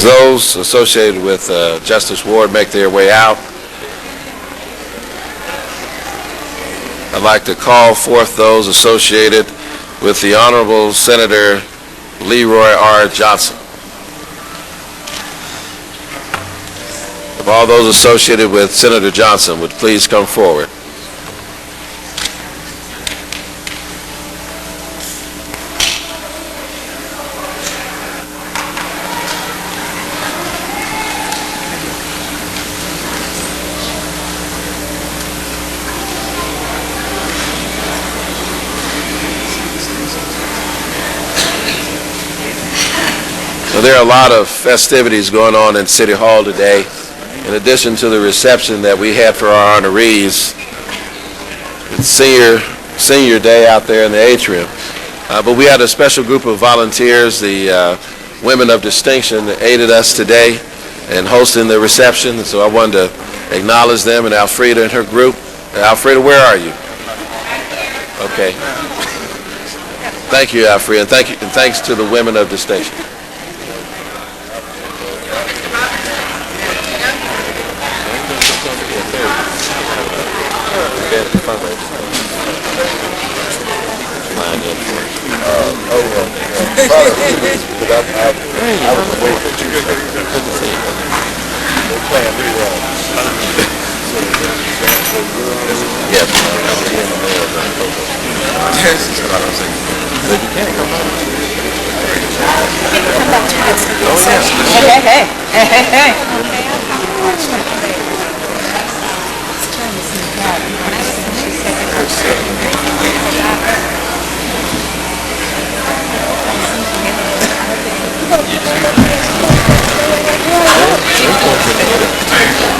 Those associated with Justice Ward make their way out, I'd like to call forth those associated with the Honorable Senator Leroy R. Johnson. If all those associated with Senator Johnson would please come forward. There are a lot of festivities going on in City Hall today. In addition to the reception that we had for our honorees, it's senior day out there in the atrium. But we had a special group of volunteers, the women of distinction, that aided us today in hosting the reception. So I wanted to acknowledge them and Alfreda and her group. Alfreda, where are you? Okay. Thank you, Alfreda, and thanks to the women of distinction.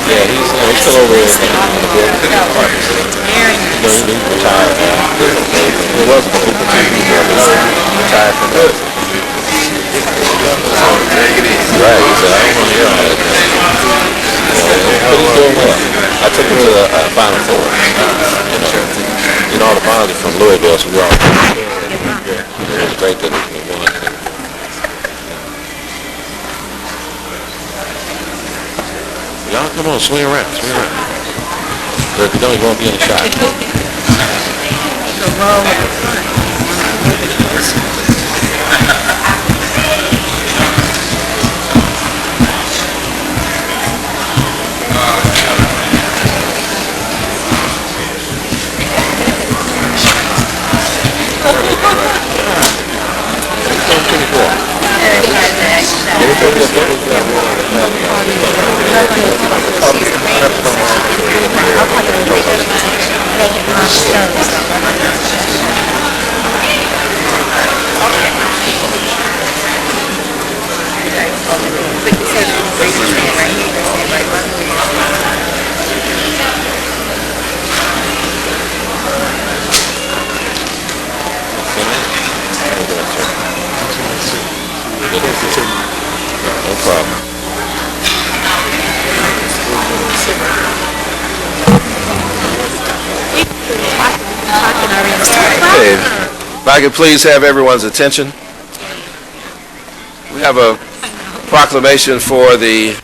Yeah, he's still over there. He's retired now. He was retired from that. Right, he said, I don't want to hear all that. But he's doing well. I took him to the Final Four. You know, all the finals are from Louisville, so we're all it was great that we won. Y'all come on, swing around. But if you don't, you won't be in the shot. No problem. Okay, if I could please have everyone's attention. We have a proclamation for the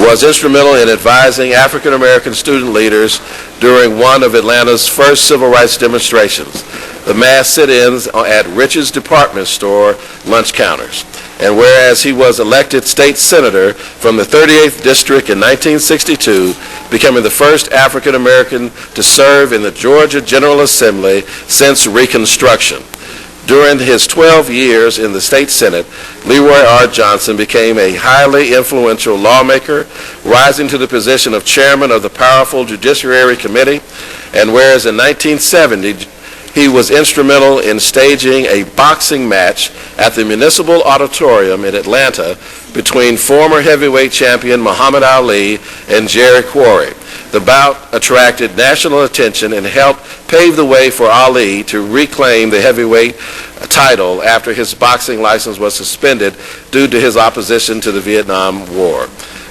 was instrumental in advising African American student leaders during one of Atlanta's first civil rights demonstrations, the mass sit-ins at Rich's department store lunch counters. And whereas he was elected state senator from the 38th District in 1962, becoming the first African American to serve in the Georgia General Assembly since Reconstruction. During his 12 years in the state Senate, Leroy R. Johnson became a highly influential lawmaker, rising to the position of chairman of the powerful Judiciary Committee. And whereas in 1970, he was instrumental in staging a boxing match at the Municipal Auditorium in Atlanta between former heavyweight champion Muhammad Ali and Jerry Quarry. The bout attracted national attention and helped pave the way for Ali to reclaim the heavyweight title after his boxing license was suspended due to his opposition to the Vietnam War.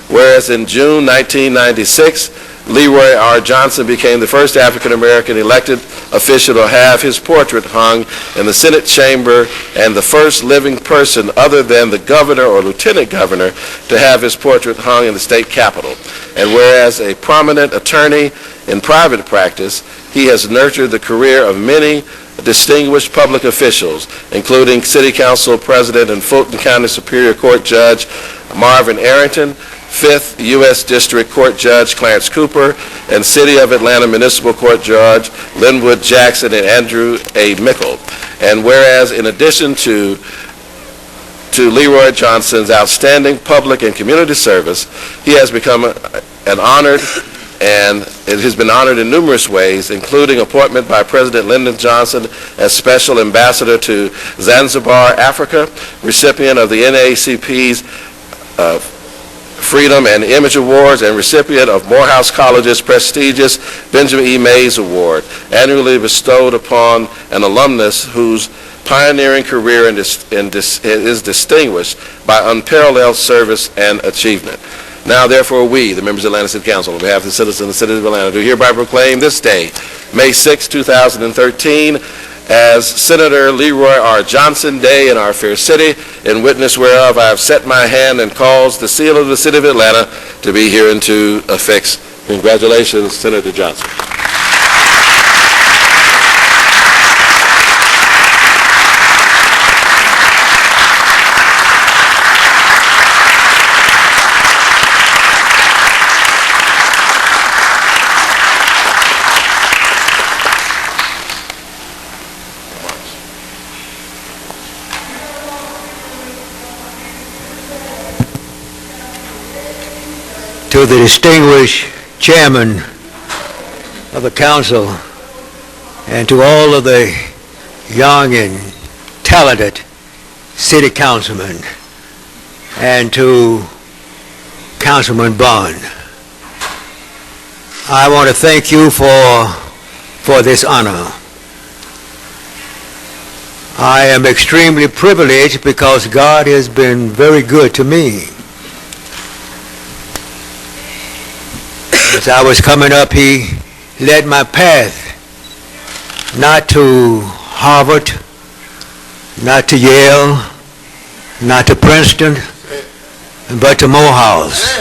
Whereas in June 1996, Leroy R. Johnson became the first African-American elected official to have his portrait hung in the Senate chamber and the first living person other than the governor or lieutenant governor to have his portrait hung in the state capitol. And whereas a prominent attorney in private practice, he has nurtured the career of many distinguished public officials, including City Council President and Fulton County Superior Court Judge Marvin Arrington, 5th U.S. District Court Judge Clarence Cooper, and City of Atlanta Municipal Court Judge Linwood Jackson and Andrew A. Mickle. And whereas in addition to Leroy Johnson's outstanding public and community service, he has become an honored, and it has been honored in numerous ways, including appointment by President Lyndon Johnson as Special Ambassador to Zanzibar, Africa, recipient of the NAACP's Freedom and Image Awards, and recipient of Morehouse College's prestigious Benjamin E. Mays Award, annually bestowed upon an alumnus whose pioneering career is distinguished by unparalleled service and achievement. Now, therefore, we, the members of Atlanta City Council, on behalf of the citizens of the city of Atlanta, do hereby proclaim this day, May 6, 2013, as Senator Leroy R. Johnson Day in our fair city, in witness whereof I have set my hand and caused the seal of the city of Atlanta to be hereunto affixed. Congratulations, Senator Johnson. To the distinguished chairman of the council and to all of the young and talented city councilmen and to Councilman Bond, I want to thank you for this honor. I am extremely privileged because God has been very good to me. As I was coming up, he led my path, not to Harvard, not to Yale, not to Princeton, but to Morehouse.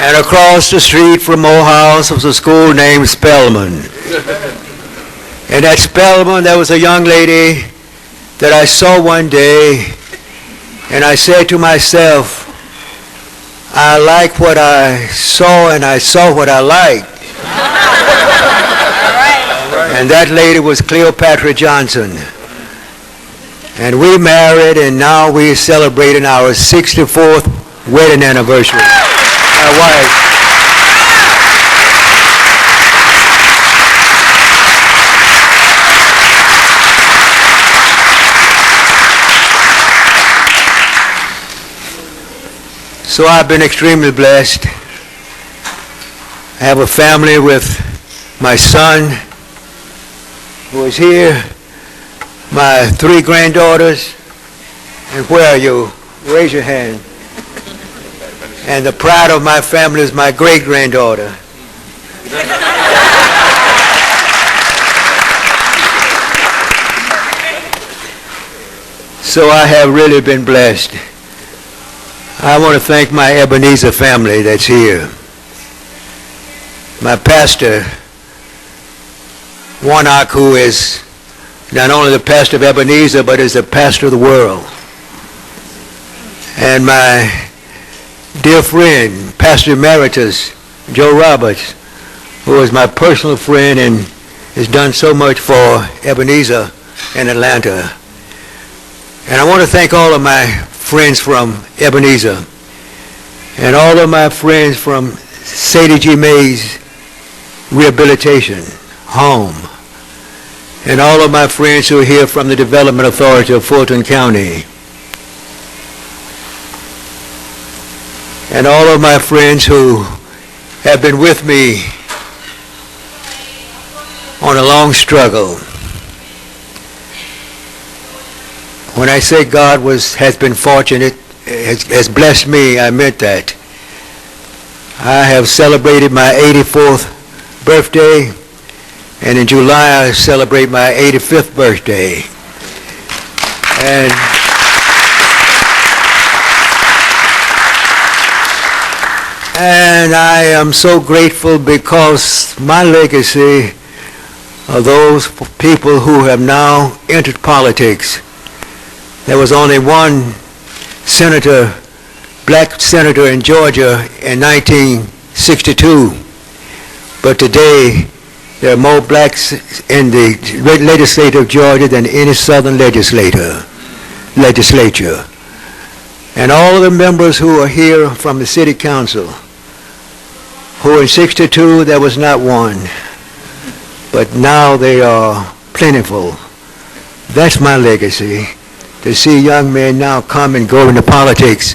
And across the street from Morehouse was a school named Spelman. And at Spelman, there was a young lady that I saw one day, and I said to myself, I like what I saw, and I saw what I liked. And that lady was Cleopatra Johnson. And we married, and now we're celebrating our 64th wedding anniversary. My wife. So I've been extremely blessed. I have a family with my son who is here, my 3 granddaughters, and where are you? Raise your hand. And the pride of my family is my great-granddaughter. So I have really been blessed. I want to thank my Ebenezer family that's here. My pastor, Warnock, who is not only the pastor of Ebenezer, but is the pastor of the world. And my dear friend, Pastor Emeritus Joe Roberts, who is my personal friend and has done so much for Ebenezer in Atlanta. And I want to thank all of my friends from Ebenezer and all of my friends from Sadie G. Mays Rehabilitation Home and all of my friends who are here from the Development Authority of Fulton County and all of my friends who have been with me on a long struggle. When I say God has been fortunate, has blessed me, I meant that. I have celebrated my 84th birthday, and in July I celebrate my 85th birthday. And I am so grateful because my legacy are those people who have now entered politics. There was only one senator, black senator in Georgia in 1962, but today there are more blacks in the legislature of Georgia than any southern legislature. And all of the members who are here from the city council, who in 62 there was not one, but now they are plentiful. That's my legacy, to see young men now come and go into politics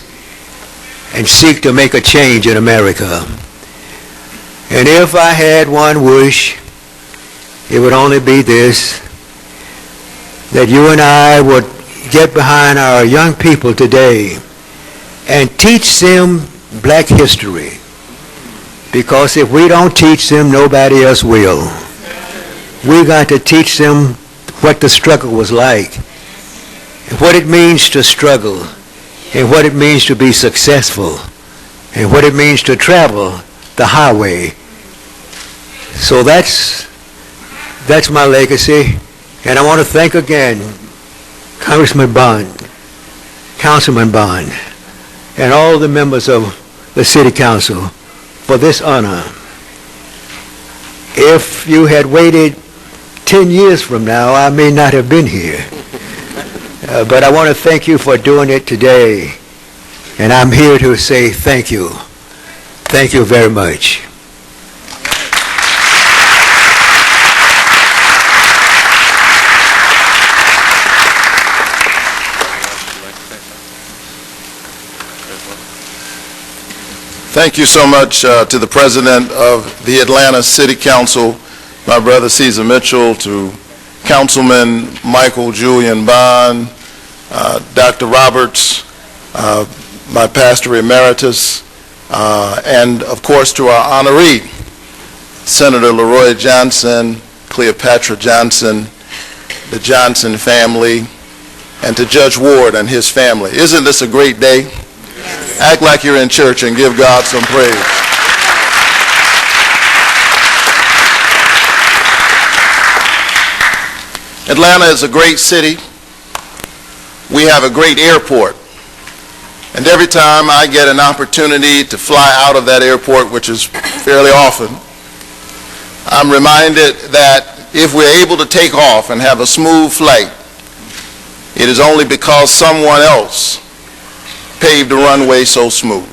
and seek to make a change in America. And if I had one wish, it would only be this, that you and I would get behind our young people today and teach them black history. Because if we don't teach them, nobody else will. We got to teach them what the struggle was like, what it means to struggle, and what it means to be successful, and what it means to travel the highway. So that's my legacy. And I want to thank again Congressman Bond, Councilman Bond, and all the members of the City Council for this honor. If you had waited 10 years from now, I may not have been here. But I want to thank you for doing it today. And I'm here to say thank you. Thank you very much. Thank you so much to the President of the Atlanta City Council, my brother Caesar Mitchell, to Councilman Michael Julian Bond, Dr. Roberts, my Pastor Emeritus, and of course to our honoree, Senator Leroy Johnson, Cleopatra Johnson, the Johnson family, and to Judge Ward and his family. Isn't this a great day? Act like you're in church and give God some praise. Atlanta is a great city. We have a great airport. And every time I get an opportunity to fly out of that airport, which is fairly often, I'm reminded that if we're able to take off and have a smooth flight, it is only because someone else paved the runway so smooth.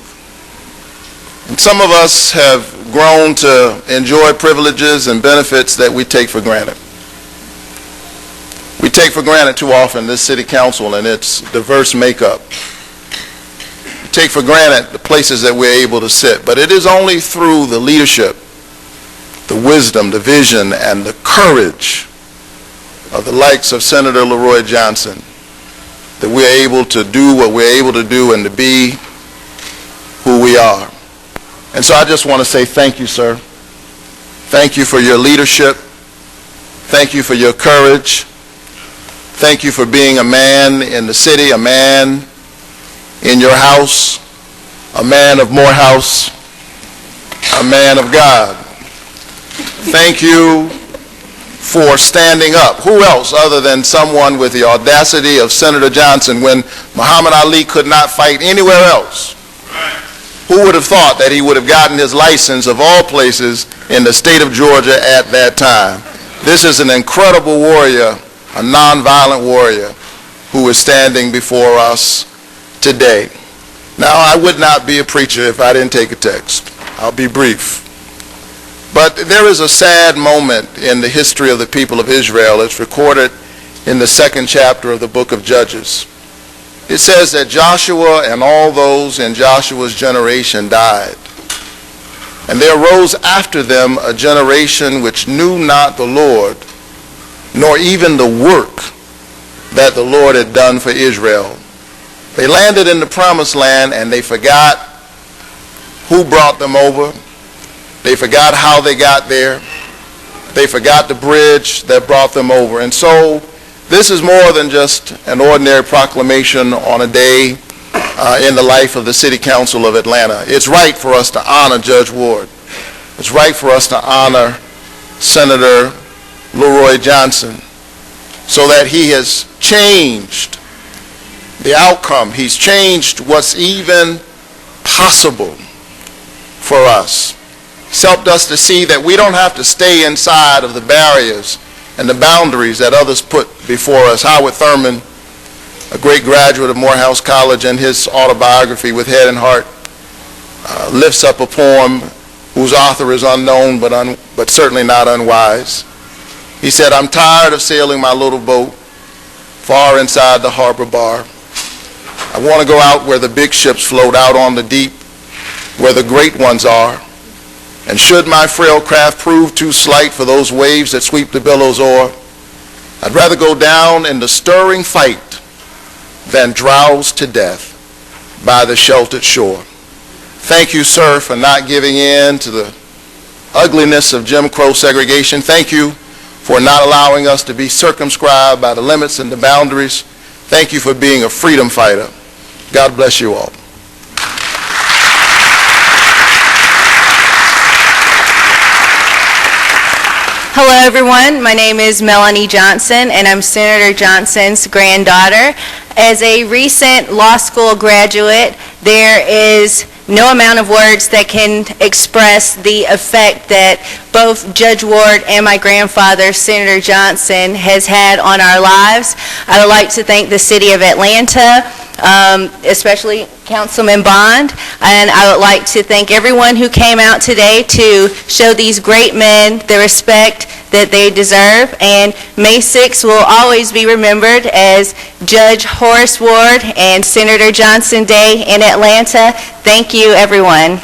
And some of us have grown to enjoy privileges and benefits that we take for granted. We take for granted too often this city council and its diverse makeup. We take for granted the places that we're able to sit, but it is only through the leadership, the wisdom, the vision, and the courage of the likes of Senator Leroy Johnson that we're able to do what we're able to do and to be who we are. And so I just want to say thank you, sir. Thank you for your leadership. Thank you for your courage. Thank you for being a man in the city, a man in your house, a man of Morehouse, a man of God. Thank you for standing up. Who else other than someone with the audacity of Senator Johnson when Muhammad Ali could not fight anywhere else? Who would have thought that he would have gotten his license, of all places, in the state of Georgia at that time? This is an incredible warrior, a nonviolent warrior, who is standing before us today. Now, I would not be a preacher if I didn't take a text. I'll be brief. But there is a sad moment in the history of the people of Israel. It's recorded in the 2nd chapter of the book of Judges. It says that Joshua and all those in Joshua's generation died. And there arose after them a generation which knew not the Lord, nor even the work that the Lord had done for Israel. They landed in the promised land and they forgot who brought them over. They forgot how they got there. They forgot the bridge that brought them over. And so this is more than just an ordinary proclamation on a day in the life of the City Council of Atlanta. It's right for us to honor Judge Ward. It's right for us to honor Senator Leroy Johnson, so that he has changed the outcome. He's changed what's even possible for us. He's helped us to see that we don't have to stay inside of the barriers and the boundaries that others put before us. Howard Thurman, a great graduate of Morehouse College, in his autobiography, With Head and Heart, lifts up a poem whose author is unknown but certainly not unwise. He said, "I'm tired of sailing my little boat far inside the harbor bar. I want to go out where the big ships float, out on the deep, where the great ones are. And should my frail craft prove too slight for those waves that sweep the billows o'er, I'd rather go down in the stirring fight than drowse to death by the sheltered shore." Thank you, sir, for not giving in to the ugliness of Jim Crow segregation. Thank you for not allowing us to be circumscribed by the limits and the boundaries. Thank you for being a freedom fighter. God bless you all. Hello everyone, my name is Melanie Johnson and I'm Senator Johnson's granddaughter. As a recent law school graduate, there is no amount of words that can express the effect that both Judge Ward and my grandfather, Senator Johnson, has had on our lives. I would like to thank the City of Atlanta, especially Councilman Bond, and I would like to thank everyone who came out today to show these great men the respect that they deserve. And May 6th will always be remembered as Judge Horace Ward and Senator Johnson Day in Atlanta. Thank you, everyone.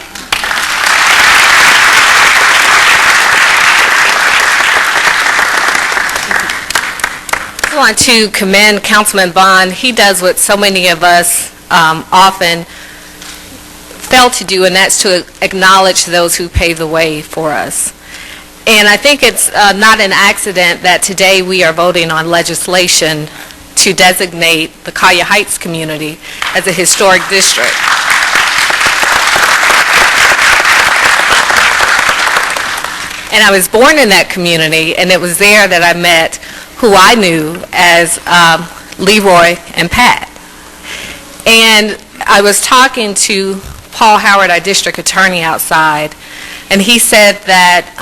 I want to commend Councilman Bond. He does what so many of us often fail to do, and that's to acknowledge those who pave the way for us. And I think it's not an accident that today we are voting on legislation to designate the Collier Heights community as a historic district. And I was born in that community, and it was there that I met who I knew as Leroy and Pat. And I was talking to Paul Howard, our district attorney, outside, and he said that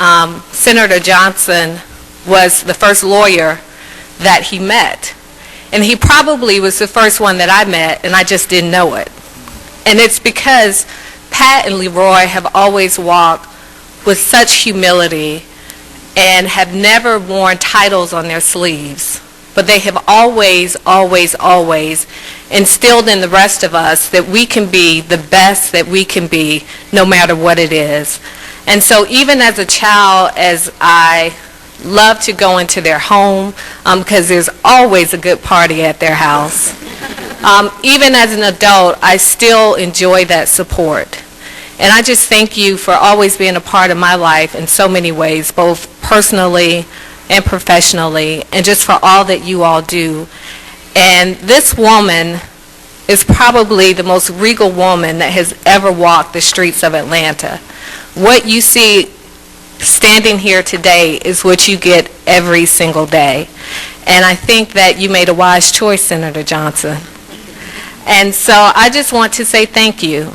Senator Johnson was the first lawyer that he met. And he probably was the first one that I met, and I just didn't know it. And it's because Pat and Leroy have always walked with such humility and have never worn titles on their sleeves. But they have always, always, always instilled in the rest of us that we can be the best that we can be no matter what it is. And so even as a child, as I love to go into their home because there's always a good party at their house, even as an adult, I still enjoy that support. And I just thank you for always being a part of my life in so many ways, both personally and professionally, and just for all that you all do. And this woman is probably the most regal woman that has ever walked the streets of Atlanta. What you see standing here today is what you get every single day. And I think that you made a wise choice, Senator Johnson. And so I just want to say thank you.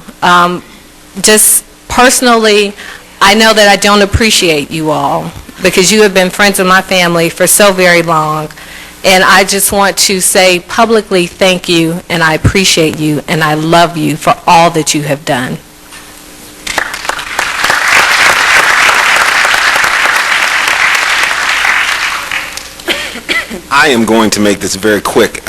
Just personally, I know that I don't appreciate you all because you have been friends of my family for so very long. And I just want to say publicly thank you, and I appreciate you, and I love you for all that you have done. I am going to make this very quick.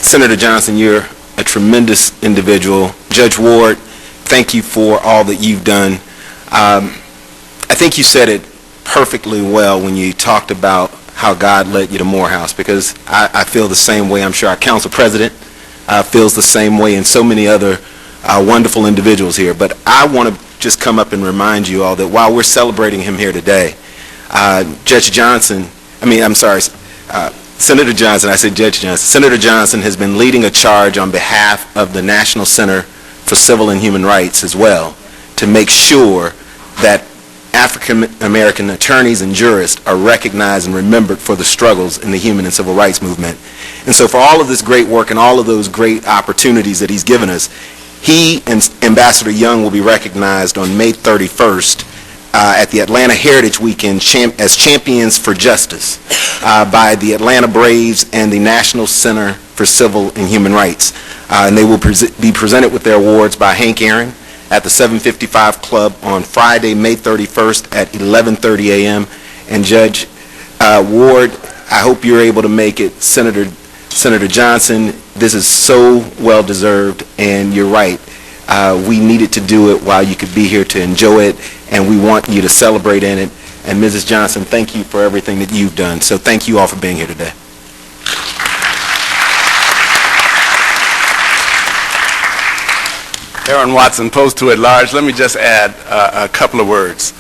Senator Johnson, you're a tremendous individual. Judge Ward, thank you for all that you've done. I think you said it perfectly well when you talked about how God led you to Morehouse, because I feel the same way. I'm sure our council president feels the same way, and so many other wonderful individuals here. But I want to just come up and remind you all that while we're celebrating him here today, Senator Johnson, I said Judge Johnson. Senator Johnson has been leading a charge on behalf of the National Center for Civil and Human Rights as well to make sure that African American attorneys and jurists are recognized and remembered for the struggles in the human and civil rights movement. And so for all of this great work and all of those great opportunities that he's given us, he and Ambassador Young will be recognized on May 31st at the Atlanta Heritage Weekend as Champions for Justice by the Atlanta Braves and the National Center for Civil and Human Rights. And they will be presented with their awards by Hank Aaron at the 755 Club on Friday, May 31st at 11:30 a.m. And Judge Ward, I hope you're able to make it. Senator Johnson, this is so well deserved, and you're right. We needed to do it while you could be here to enjoy it, and we want you to celebrate in it. And Mrs. Johnson, thank you for everything that you've done. So thank you all for being here today. Aaron Watson, Post 2 at Large. Let me just add a couple of words.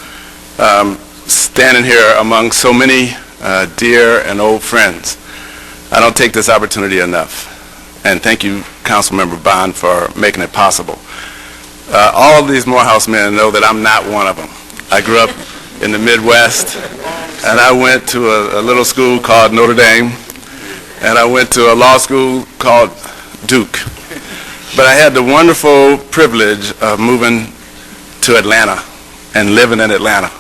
Standing here among so many dear and old friends, I don't take this opportunity enough. And thank you, Councilmember Bond, for making it possible. All of these Morehouse men know that I'm not one of them. I grew up in the Midwest, and I went to a little school called Notre Dame, and I went to a law school called Duke. But I had the wonderful privilege of moving to Atlanta and living in Atlanta.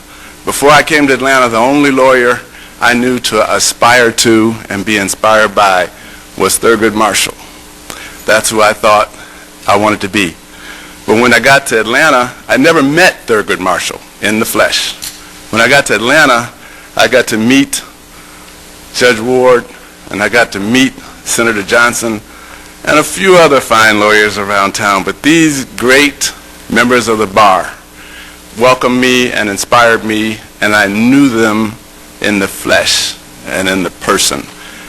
Before I came to Atlanta, the only lawyer I knew to aspire to and be inspired by was Thurgood Marshall. That's who I thought I wanted to be. But when I got to Atlanta, I never met Thurgood Marshall in the flesh. When I got to Atlanta, I got to meet Judge Ward, and I got to meet Senator Johnson, and a few other fine lawyers around town. But these great members of the bar welcomed me and inspired me, and I knew them in the flesh and in the person.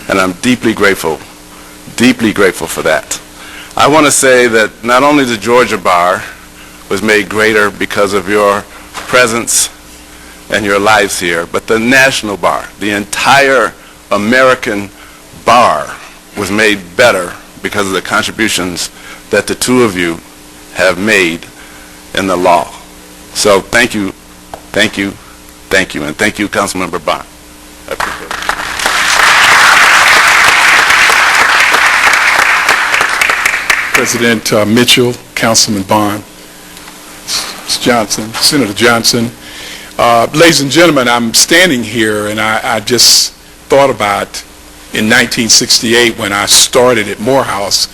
And I'm deeply grateful for that. I want to say that not only the Georgia bar was made greater because of your presence and your lives here, but the national bar, the entire American bar was made better because of the contributions that the two of you have made in the law. So thank you, thank you, thank you, and thank you, Councilmember Bond. I appreciate it. President Mitchell, Councilman Bond, Johnson, Senator Johnson. Ladies and gentlemen, I'm standing here and I just thought about in 1968 when I started at Morehouse,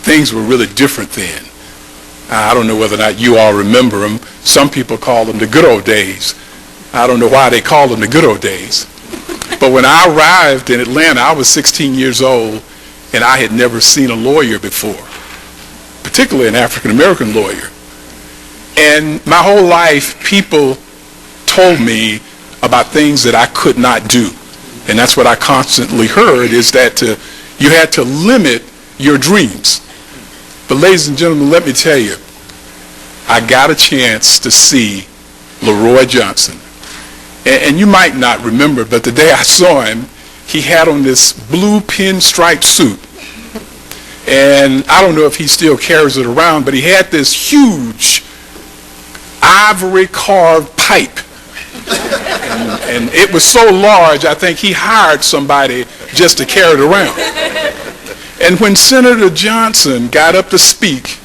things were really different then. I don't know whether or not you all remember them. Some people call them the good old days. I don't know why they call them the good old days. But when I arrived in Atlanta, I was 16 years old and I had never seen a lawyer before, particularly an African-American lawyer. And my whole life, people told me about things that I could not do. And that's what I constantly heard, is that you had to limit your dreams. But ladies and gentlemen, let me tell you, I got a chance to see Leroy Johnson. And you might not remember, but the day I saw him, he had on this blue pinstripe suit. And I don't know if he still carries it around, but he had this huge ivory carved pipe. And it was so large, I think he hired somebody just to carry it around. And when Senator Johnson got up to speak,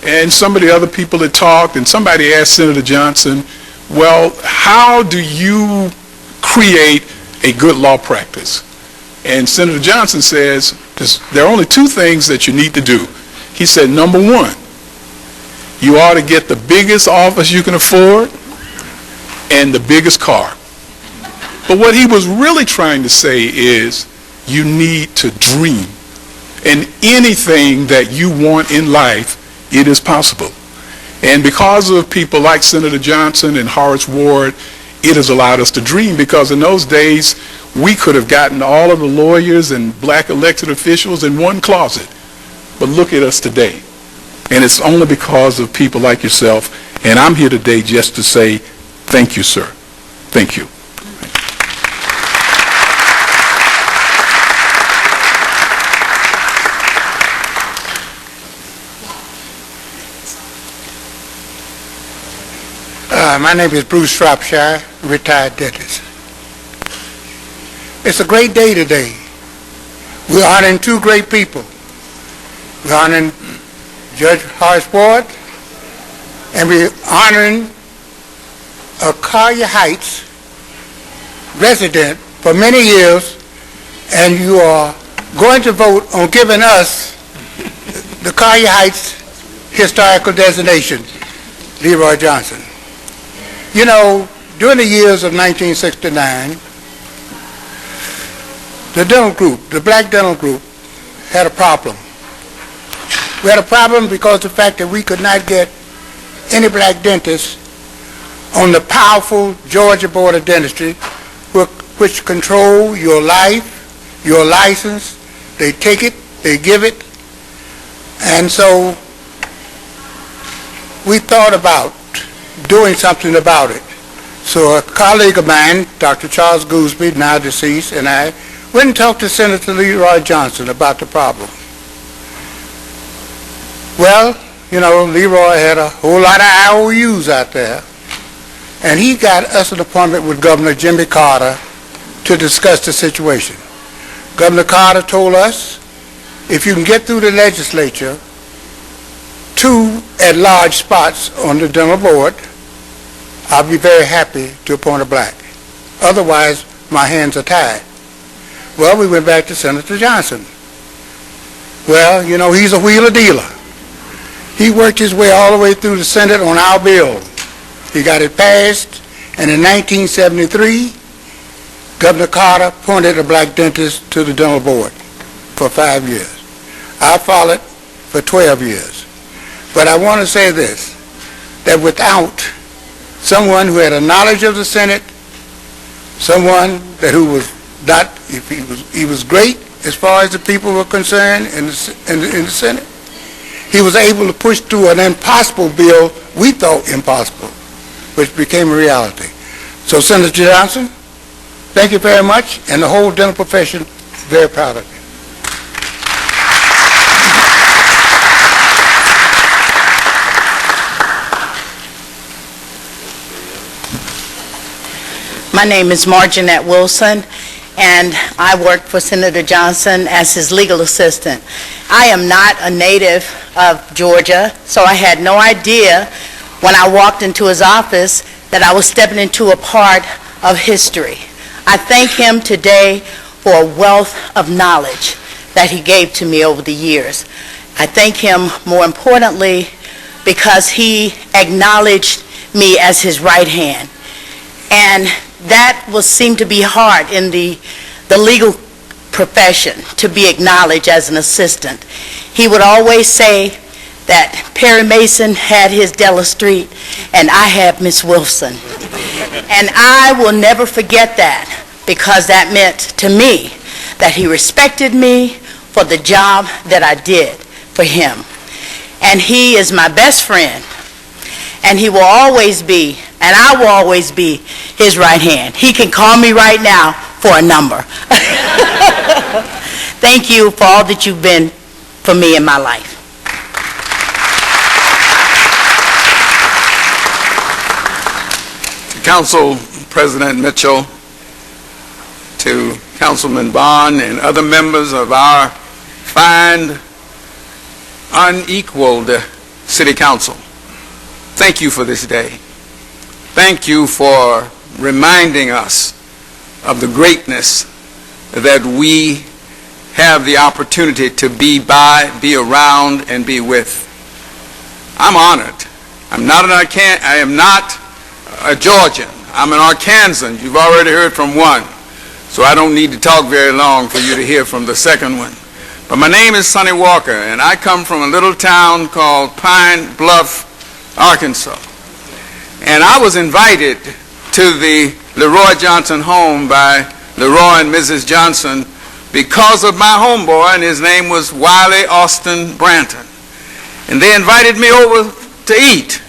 and some of the other people had talked, and somebody asked Senator Johnson, well, how do you create a good law practice? And Senator Johnson says, there are only two things that you need to do. He said, number one, you ought to get the biggest office you can afford and the biggest car. But what he was really trying to say is, you need to dream. And anything that you want in life, it is possible. And because of people like Senator Johnson and Horace Ward, it has allowed us to dream, because in those days, we could have gotten all of the lawyers and black elected officials in one closet. But look at us today. And it's only because of people like yourself. And I'm here today just to say, thank you, sir. Thank you. My name is Bruce Shropshire, retired dentist. It's a great day today. We're honoring two great people. We're honoring Judge Horace Ward, and we're honoring a Collier Heights resident for many years, and you are going to vote on giving us the Collier Heights historical designation, Leroy Johnson. You know, during the years of 1969, the dental group, the black dental group, had a problem. We had a problem because of the fact that we could not get any black dentists on the powerful Georgia Board of Dentistry, which control your life, your license. They take it, they give it. And so we thought about doing something about it. So a colleague of mine, Dr. Charles Gooseby, now deceased, and I went and talked to Senator Leroy Johnson about the problem. Well, you know, Leroy had a whole lot of IOUs out there, and he got us an appointment with Governor Jimmy Carter to discuss the situation. Governor Carter told us, if you can get through the legislature, 2 at-large spots on the dental board, I'll be very happy to appoint a black. Otherwise, my hands are tied. Well, we went back to Senator Johnson. Well, you know, he's a wheeler dealer. He worked his way all the way through the Senate on our bill. He got it passed, and in 1973, Governor Carter appointed a black dentist to the dental board for 5 years. I followed for 12 years. But I want to say this, that without someone who had a knowledge of the Senate, someone who was not, if he was great as far as the people were concerned in the Senate, he was able to push through an impossible bill we thought impossible, which became a reality. So Senator Johnson, thank you very much, and the whole dental profession is very proud of you. My name is Marginette Wilson, and I worked for Senator Johnson as his legal assistant. I am not a native of Georgia, so I had no idea when I walked into his office that I was stepping into a part of history. I thank him today for a wealth of knowledge that he gave to me over the years. I thank him more importantly because he acknowledged me as his right hand. And that will seem to be hard in the legal profession, to be acknowledged as an assistant. He would always say that Perry Mason had his Della Street and I had Miss Wilson. And I will never forget that, because that meant to me that he respected me for the job that I did for him. And he is my best friend, and he will always be, and I will always be his right hand. He can call me right now for a number. Thank you for all that you've been for me in my life. Council President Mitchell, to Councilman Bond and other members of our fine, unequaled City Council, thank you for this day. Thank you for reminding us of the greatness that we have the opportunity to be by, be around, and be with. I'm honored. I am not a Georgian. I'm an Arkansan. You've already heard from one, so I don't need to talk very long for you to hear from the second one. But my name is Sonny Walker, and I come from a little town called Pine Bluff, Arkansas. And I was invited to the Leroy Johnson home by Leroy and Mrs. Johnson because of my homeboy, and his name was Wiley Austin Branton. And they invited me over to eat.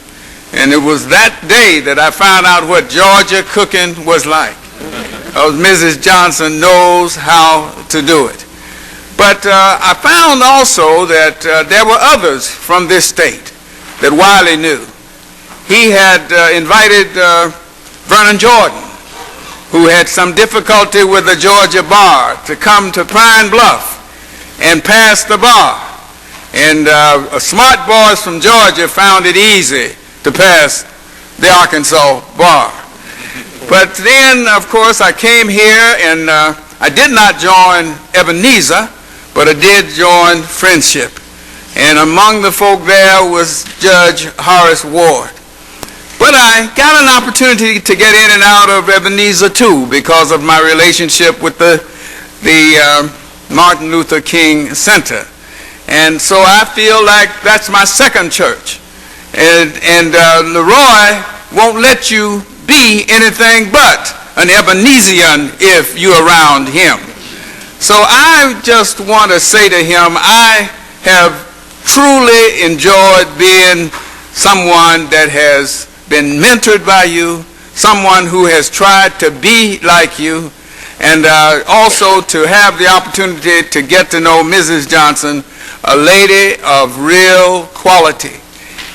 And it was that day that I found out what Georgia cooking was like. Mrs. Johnson knows how to do it. But I found also that there were others from this state that Wiley knew. He had invited Vernon Jordan, who had some difficulty with the Georgia bar, to come to Pine Bluff and pass the bar. And smart boys from Georgia found it easy to pass the Arkansas bar. But then, of course, I came here, and I did not join Ebenezer, but I did join Friendship. And among the folk there was Judge Horace Ward. But I got an opportunity to get in and out of Ebenezer too, because of my relationship with the Martin Luther King Center. And so I feel like that's my second church. And Leroy won't let you be anything but an Ebenezian if you're around him. So I just want to say to him, I have truly enjoyed being someone that has been mentored by you, someone who has tried to be like you, and also to have the opportunity to get to know Mrs. Johnson, a lady of real quality.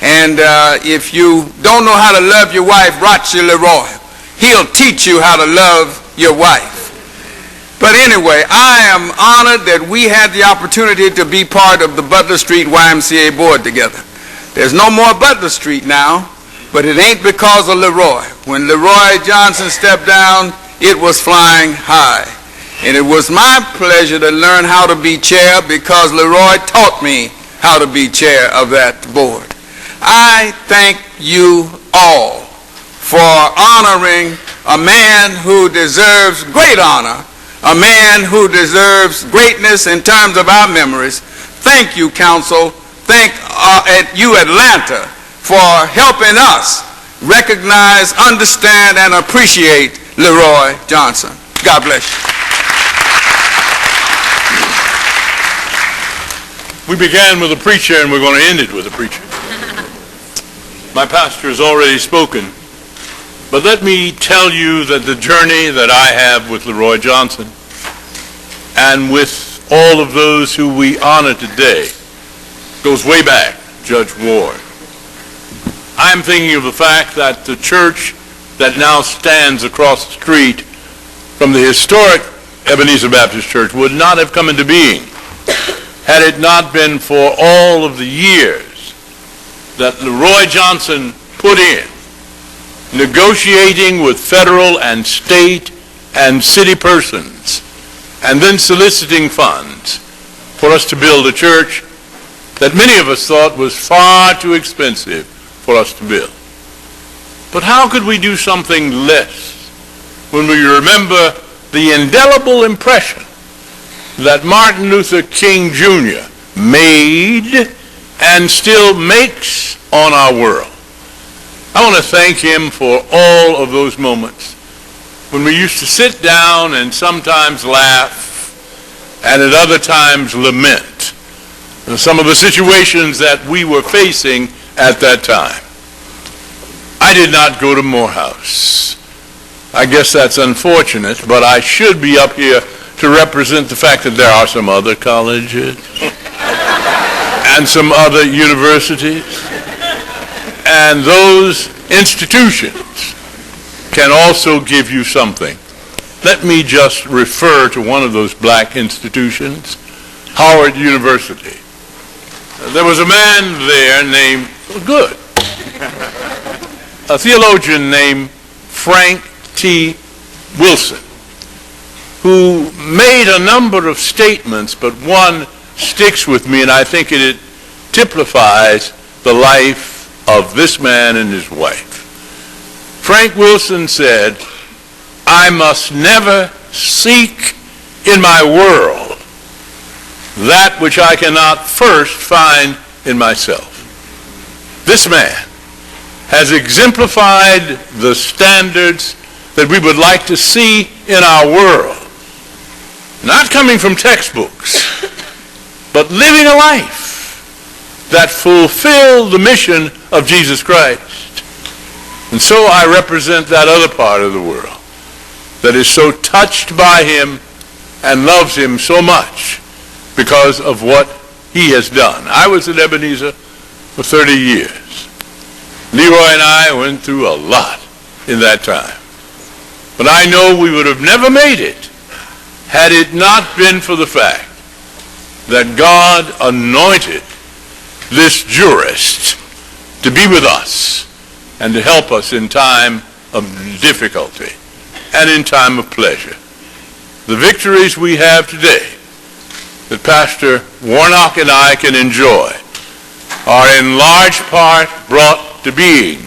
And if you don't know how to love your wife, watch your Leroy. He'll teach you how to love your wife. But anyway, I am honored that we had the opportunity to be part of the Butler Street YMCA board together. There's no more Butler Street now, but it ain't because of Leroy. When Leroy Johnson stepped down, it was flying high. And it was my pleasure to learn how to be chair because Leroy taught me how to be chair of that board. I thank you all for honoring a man who deserves great honor, a man who deserves greatness in terms of our memories. Thank you, Council. Thank you, Atlanta, for helping us recognize, understand, and appreciate Leroy Johnson. God bless you. We began with a preacher, and we're going to end it with a preacher. My pastor has already spoken, but let me tell you that the journey that I have with Leroy Johnson and with all of those who we honor today goes way back, Judge Ward. I'm thinking of the fact that the church that now stands across the street from the historic Ebenezer Baptist Church would not have come into being had it not been for all of the years that Leroy Johnson put in negotiating with federal and state and city persons and then soliciting funds for us to build a church that many of us thought was far too expensive for us to build. But how could we do something less when we remember the indelible impression that Martin Luther King Jr. made and still makes on our world? I want to thank him for all of those moments when we used to sit down and sometimes laugh and at other times lament some of the situations that we were facing at that time. I did not go to Morehouse. I guess that's unfortunate, but I should be up here to represent the fact that there are some other colleges and some other universities, and those institutions can also give you something. Let me just refer to one of those black institutions, Howard University. There was a man there named, a theologian named Frank T. Wilson, who made a number of statements, but one sticks with me, and I think it typifies the life of this man and his wife. Frank Wilson said, "I must never seek in my world that which I cannot first find in myself." This man has exemplified the standards that we would like to see in our world. Not coming from textbooks, but living a life that fulfilled the mission of Jesus Christ. And so I represent that other part of the world that is so touched by him and loves him so much because of what he has done. I was at Ebenezer for 30 years. Leroy and I went through a lot in that time. But I know we would have never made it had it not been for the fact that God anointed this jurist to be with us and to help us in time of difficulty and in time of pleasure. The victories we have today that Pastor Warnock and I can enjoy are in large part brought to being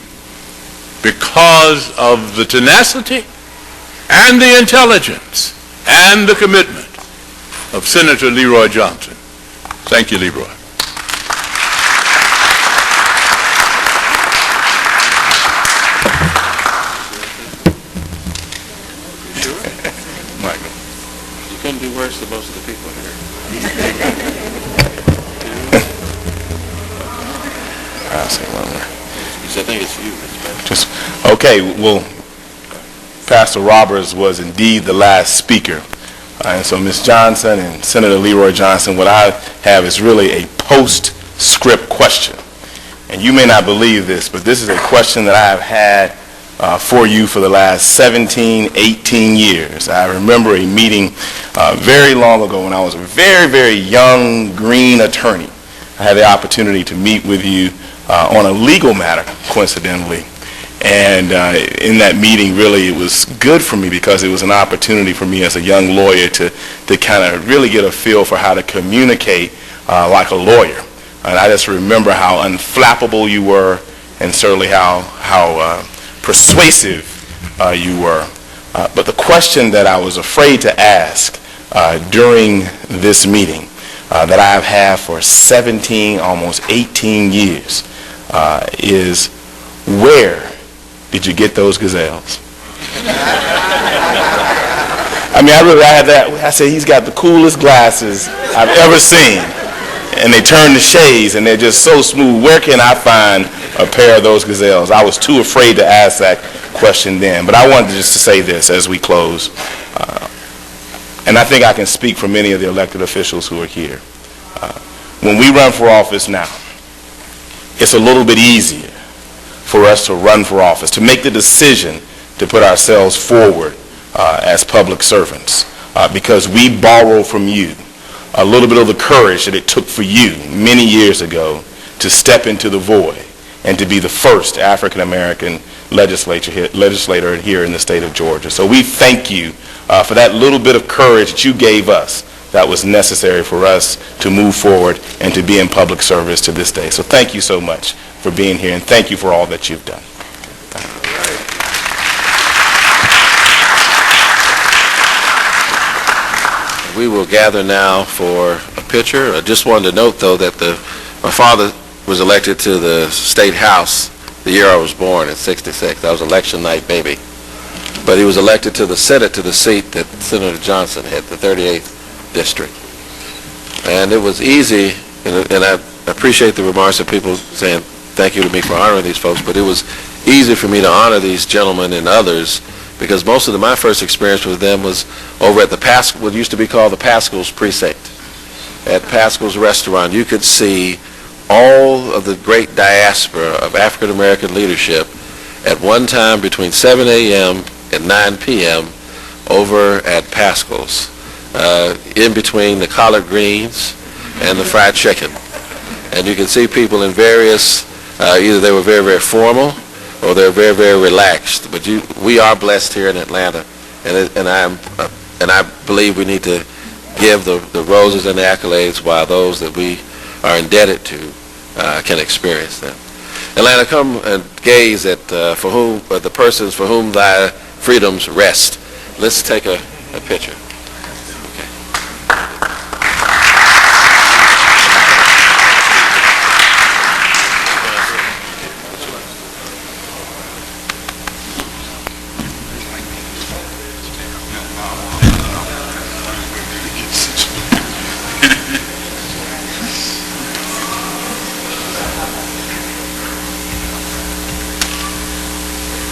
because of the tenacity and the intelligence and the commitment of Senator Leroy Johnson. Thank you, Leroy. Michael, you couldn't do worse than most of the people here. I'll say one more. I think it's you. Okay, well, Pastor Roberts was indeed the last speaker. And so Ms. Johnson and Senator Leroy Johnson, what I have is really a postscript question. And you may not believe this, but this is a question that I have had for you for the last 17, 18 years. I remember a meeting very long ago when I was a very, very young green attorney. I had the opportunity to meet with you on a legal matter, coincidentally. And in that meeting, really, it was good for me because it was an opportunity for me as a young lawyer to kind of really get a feel for how to communicate like a lawyer. And I just remember how unflappable you were and certainly how persuasive you were. But the question that I was afraid to ask during this meeting that I have had for 17, almost 18 years is, where did you get those gazelles? I mean, I had that. I said, he's got the coolest glasses I've ever seen. And they turn to shades, and they're just so smooth. Where can I find a pair of those gazelles? I was too afraid to ask that question then. But I wanted just to say this as we close. And I think I can speak for many of the elected officials who are here. When we run for office now, it's a little bit easier for us to run for office, to make the decision to put ourselves forward as public servants, because we borrow from you a little bit of the courage that it took for you many years ago to step into the void and to be the first African-American legislator here in the state of Georgia. So we thank you for that little bit of courage that you gave us that was necessary for us to move forward and to be in public service to this day. So thank you so much for being here, and thank you for all that you've done. We will gather now for a picture. I just wanted to note, though, that my father was elected to the state house the year I was born in '66. That was election night, baby. But he was elected to the Senate, to the seat that Senator Johnson had, the 38th district. And it was easy, and I appreciate the remarks of people saying thank you to me for honoring these folks, but it was easy for me to honor these gentlemen and others because most of my first experience with them was over at what used to be called the Pascal's Precinct. At Pascal's Restaurant, you could see all of the great diaspora of African American leadership at one time between 7 a.m. and 9 p.m. over at Pascal's, in between the collard greens and the fried chicken. And you can see people in various, either they were very, very formal or they're very, very relaxed. But we are blessed here in Atlanta, and I believe we need to give the roses and the accolades while those that we are indebted to can experience them. Atlanta, come and gaze at the persons for whom thy freedoms rest. Let's take a picture.